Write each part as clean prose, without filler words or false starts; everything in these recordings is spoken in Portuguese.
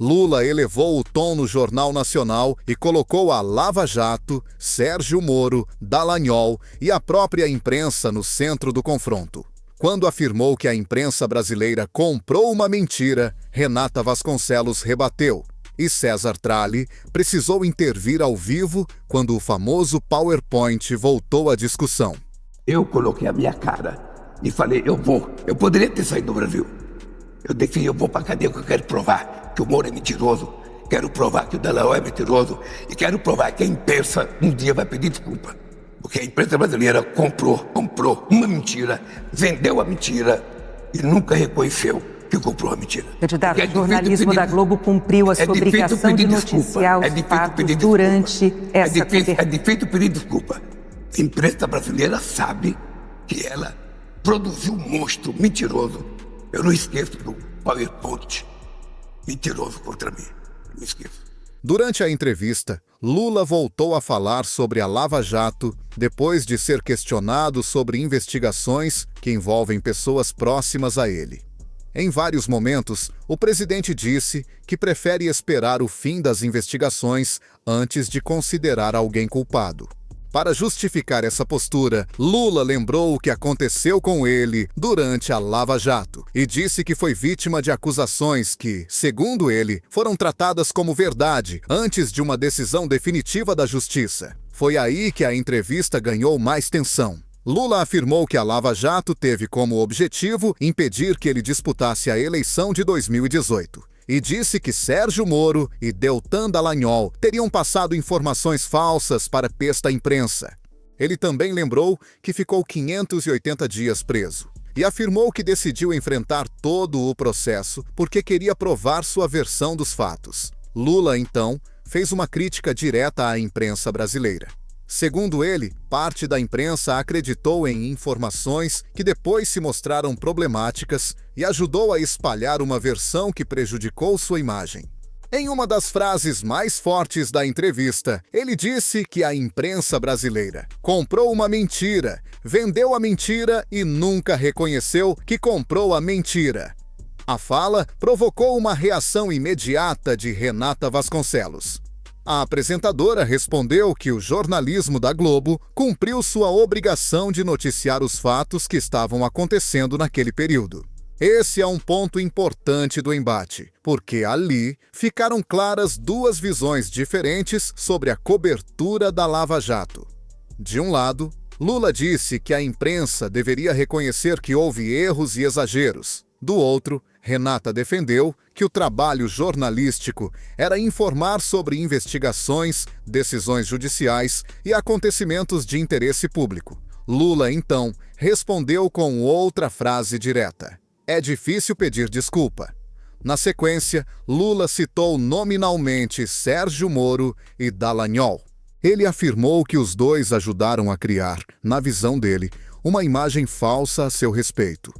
Lula elevou o tom no Jornal Nacional e colocou a Lava Jato, Sérgio Moro, Dallagnol e a própria imprensa no centro do confronto. Quando afirmou que a imprensa brasileira comprou uma mentira, Renata Vasconcelos rebateu. E César Tralli precisou intervir ao vivo quando o famoso PowerPoint voltou à discussão. Eu coloquei a minha cara e falei, eu vou. Eu poderia ter saído do Brasil. Eu defini, eu vou pra cadeia porque eu quero provar que o Moro é mentiroso. Quero provar que o Dallagnol é mentiroso. E quero provar que a imprensa um dia vai pedir desculpa. Porque a imprensa brasileira comprou uma mentira, vendeu a mentira e nunca reconheceu que comprou a mentira. Candidato, o jornalismo da Globo cumpriu a sua obrigação de noticiar os fatos durante essa conversa. É difícil pedir desculpa. A imprensa brasileira sabe que ela produziu um monstro mentiroso. Eu não esqueço do PowerPoint mentiroso contra mim. Não esqueço. Durante a entrevista, Lula voltou a falar sobre a Lava Jato depois de ser questionado sobre investigações que envolvem pessoas próximas a ele. Em vários momentos, o presidente disse que prefere esperar o fim das investigações antes de considerar alguém culpado. Para justificar essa postura, Lula lembrou o que aconteceu com ele durante a Lava Jato e disse que foi vítima de acusações que, segundo ele, foram tratadas como verdade antes de uma decisão definitiva da Justiça. Foi aí que a entrevista ganhou mais tensão. Lula afirmou que a Lava Jato teve como objetivo impedir que ele disputasse a eleição de 2018. E disse que Sérgio Moro e Deltan Dallagnol teriam passado informações falsas para pesta imprensa. Ele também lembrou que ficou 580 dias preso e afirmou que decidiu enfrentar todo o processo porque queria provar sua versão dos fatos. Lula, então, fez uma crítica direta à imprensa brasileira. Segundo ele, parte da imprensa acreditou em informações que depois se mostraram problemáticas e ajudou a espalhar uma versão que prejudicou sua imagem. Em uma das frases mais fortes da entrevista, ele disse que a imprensa brasileira comprou uma mentira, vendeu a mentira e nunca reconheceu que comprou a mentira. A fala provocou uma reação imediata de Renata Vasconcelos. A apresentadora respondeu que o jornalismo da Globo cumpriu sua obrigação de noticiar os fatos que estavam acontecendo naquele período. Esse é um ponto importante do embate, porque ali ficaram claras duas visões diferentes sobre a cobertura da Lava Jato. De um lado, Lula disse que a imprensa deveria reconhecer que houve erros e exageros. Do outro, Renata defendeu que o trabalho jornalístico era informar sobre investigações, decisões judiciais e acontecimentos de interesse público. Lula, então, respondeu com outra frase direta: "É difícil pedir desculpa." Na sequência, Lula citou nominalmente Sérgio Moro e Dallagnol. Ele afirmou que os dois ajudaram a criar, na visão dele, uma imagem falsa a seu respeito.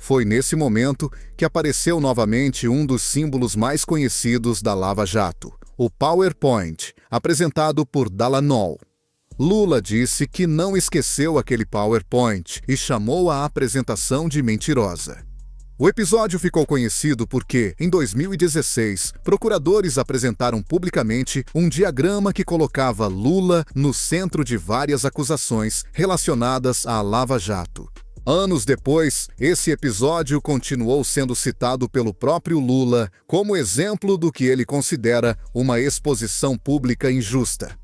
Foi nesse momento que apareceu novamente um dos símbolos mais conhecidos da Lava Jato, o PowerPoint, apresentado por Dallagnol. Lula disse que não esqueceu aquele PowerPoint e chamou a apresentação de mentirosa. O episódio ficou conhecido porque, em 2016, procuradores apresentaram publicamente um diagrama que colocava Lula no centro de várias acusações relacionadas à Lava Jato. Anos depois, esse episódio continuou sendo citado pelo próprio Lula como exemplo do que ele considera uma exposição pública injusta.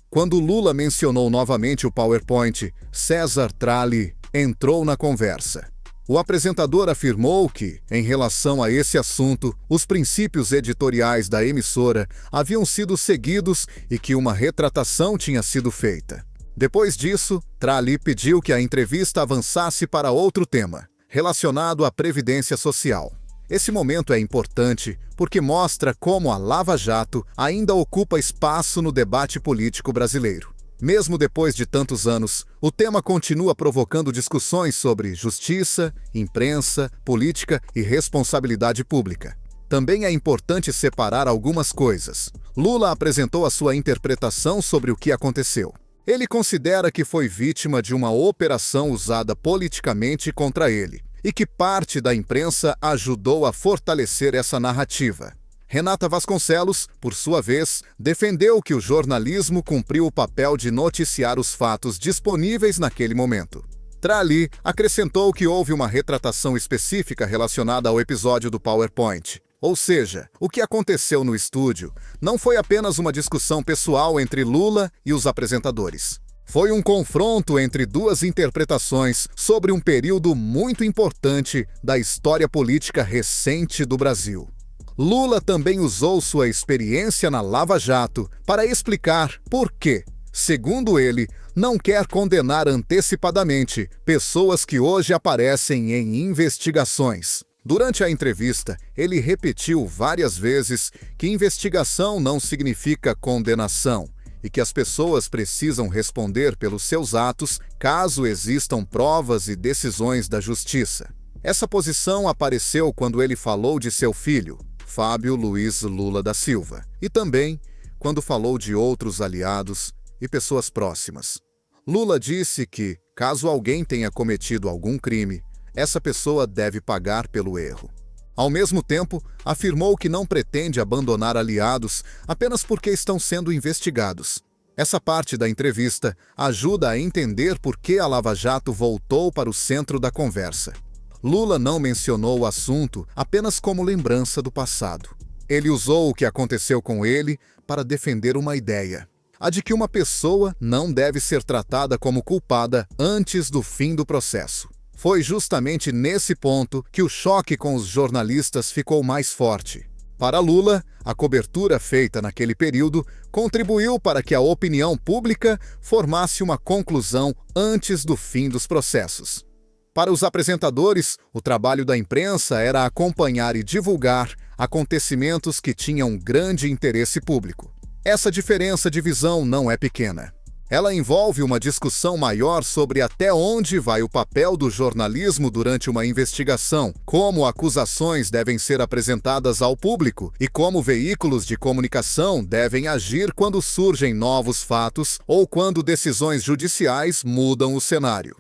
Quando Lula mencionou novamente o PowerPoint, César Tralli entrou na conversa. O apresentador afirmou que, em relação a esse assunto, os princípios editoriais da emissora haviam sido seguidos e que uma retratação tinha sido feita. Depois disso, Tralli pediu que a entrevista avançasse para outro tema, relacionado à Previdência Social. Esse momento é importante porque mostra como a Lava Jato ainda ocupa espaço no debate político brasileiro. Mesmo depois de tantos anos, o tema continua provocando discussões sobre justiça, imprensa, política e responsabilidade pública. Também é importante separar algumas coisas. Lula apresentou a sua interpretação sobre o que aconteceu. Ele considera que foi vítima de uma operação usada politicamente contra ele e que parte da imprensa ajudou a fortalecer essa narrativa. Renata Vasconcelos, por sua vez, defendeu que o jornalismo cumpriu o papel de noticiar os fatos disponíveis naquele momento. Tralli acrescentou que houve uma retratação específica relacionada ao episódio do PowerPoint. Ou seja, o que aconteceu no estúdio não foi apenas uma discussão pessoal entre Lula e os apresentadores. Foi um confronto entre duas interpretações sobre um período muito importante da história política recente do Brasil. Lula também usou sua experiência na Lava Jato para explicar por que, segundo ele, não quer condenar antecipadamente pessoas que hoje aparecem em investigações. Durante a entrevista, ele repetiu várias vezes que investigação não significa condenação e que as pessoas precisam responder pelos seus atos caso existam provas e decisões da justiça. Essa posição apareceu quando ele falou de seu filho, Fábio Luiz Lula da Silva, e também quando falou de outros aliados e pessoas próximas. Lula disse que, caso alguém tenha cometido algum crime, essa pessoa deve pagar pelo erro. Ao mesmo tempo, afirmou que não pretende abandonar aliados apenas porque estão sendo investigados. Essa parte da entrevista ajuda a entender por que a Lava Jato voltou para o centro da conversa. Lula não mencionou o assunto apenas como lembrança do passado. Ele usou o que aconteceu com ele para defender uma ideia: a de que uma pessoa não deve ser tratada como culpada antes do fim do processo. Foi justamente nesse ponto que o choque com os jornalistas ficou mais forte. Para Lula, a cobertura feita naquele período contribuiu para que a opinião pública formasse uma conclusão antes do fim dos processos. Para os apresentadores, o trabalho da imprensa era acompanhar e divulgar acontecimentos que tinham grande interesse público. Essa diferença de visão não é pequena. Ela envolve uma discussão maior sobre até onde vai o papel do jornalismo durante uma investigação, como acusações devem ser apresentadas ao público e como veículos de comunicação devem agir quando surgem novos fatos ou quando decisões judiciais mudam o cenário.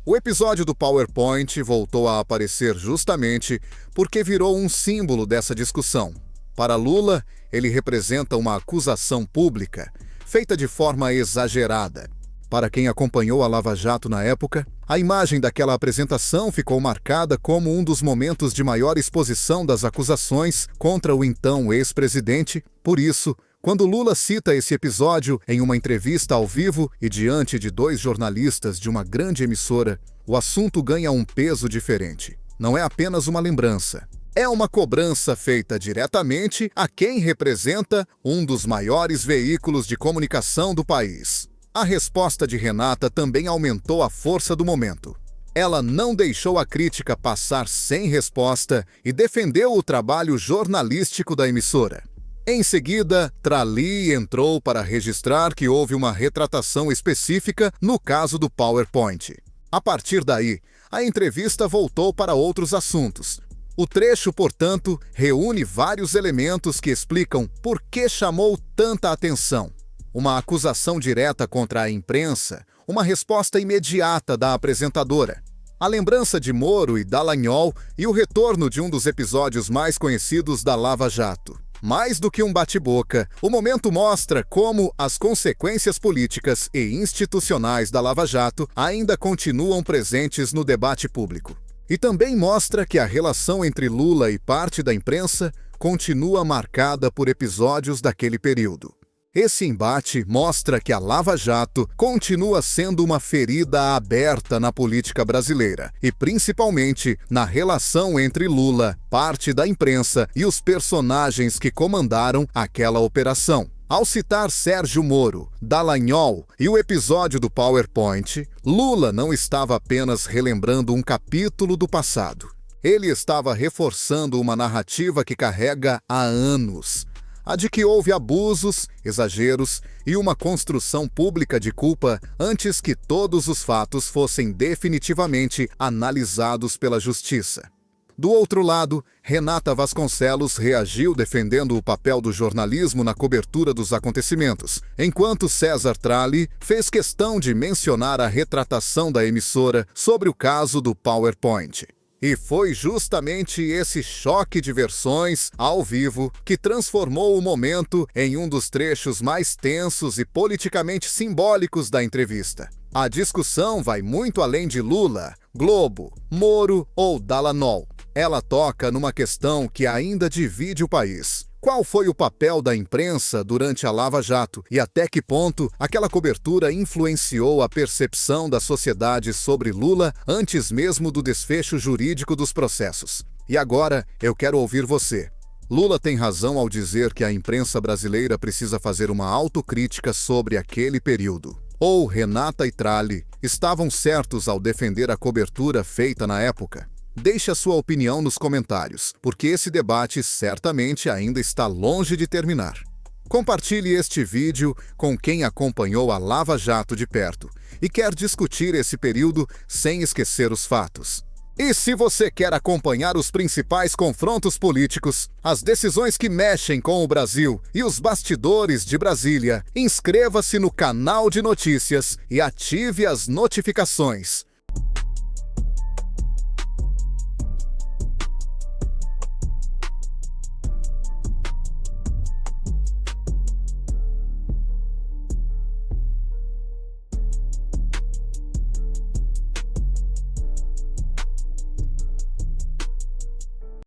O episódio do PowerPoint voltou a aparecer justamente porque virou um símbolo dessa discussão. Para Lula, ele representa uma acusação pública, feita de forma exagerada. Para quem acompanhou a Lava Jato na época, a imagem daquela apresentação ficou marcada como um dos momentos de maior exposição das acusações contra o então ex-presidente. Por isso, quando Lula cita esse episódio em uma entrevista ao vivo e diante de dois jornalistas de uma grande emissora, o assunto ganha um peso diferente. Não é apenas uma lembrança. É uma cobrança feita diretamente a quem representa um dos maiores veículos de comunicação do país. A resposta de Renata também aumentou a força do momento. Ela não deixou a crítica passar sem resposta e defendeu o trabalho jornalístico da emissora. Em seguida, Tralli entrou para registrar que houve uma retratação específica no caso do PowerPoint. A partir daí, a entrevista voltou para outros assuntos. O trecho, portanto, reúne vários elementos que explicam por que chamou tanta atenção. Uma acusação direta contra a imprensa, uma resposta imediata da apresentadora, a lembrança de Moro e Dallagnol e o retorno de um dos episódios mais conhecidos da Lava Jato. Mais do que um bate-boca, o momento mostra como as consequências políticas e institucionais da Lava Jato ainda continuam presentes no debate público. E também mostra que a relação entre Lula e parte da imprensa continua marcada por episódios daquele período. Esse embate mostra que a Lava Jato continua sendo uma ferida aberta na política brasileira e principalmente na relação entre Lula, parte da imprensa e os personagens que comandaram aquela operação. Ao citar Sérgio Moro, Dallagnol e o episódio do PowerPoint, Lula não estava apenas relembrando um capítulo do passado. Ele estava reforçando uma narrativa que carrega há anos, a de que houve abusos, exageros e uma construção pública de culpa antes que todos os fatos fossem definitivamente analisados pela justiça. Do outro lado, Renata Vasconcelos reagiu defendendo o papel do jornalismo na cobertura dos acontecimentos, enquanto César Tralli fez questão de mencionar a retratação da emissora sobre o caso do PowerPoint. E foi justamente esse choque de versões, ao vivo, que transformou o momento em um dos trechos mais tensos e politicamente simbólicos da entrevista. A discussão vai muito além de Lula, Globo, Moro ou Dallagnol. Ela toca numa questão que ainda divide o país. Qual foi o papel da imprensa durante a Lava Jato e até que ponto aquela cobertura influenciou a percepção da sociedade sobre Lula antes mesmo do desfecho jurídico dos processos? E agora eu quero ouvir você. Lula tem razão ao dizer que a imprensa brasileira precisa fazer uma autocrítica sobre aquele período. Ou Renata e Tralli estavam certos ao defender a cobertura feita na época? Deixe a sua opinião nos comentários, porque esse debate certamente ainda está longe de terminar. Compartilhe este vídeo com quem acompanhou a Lava Jato de perto e quer discutir esse período sem esquecer os fatos. E se você quer acompanhar os principais confrontos políticos, as decisões que mexem com o Brasil e os bastidores de Brasília, inscreva-se no canal de notícias e ative as notificações.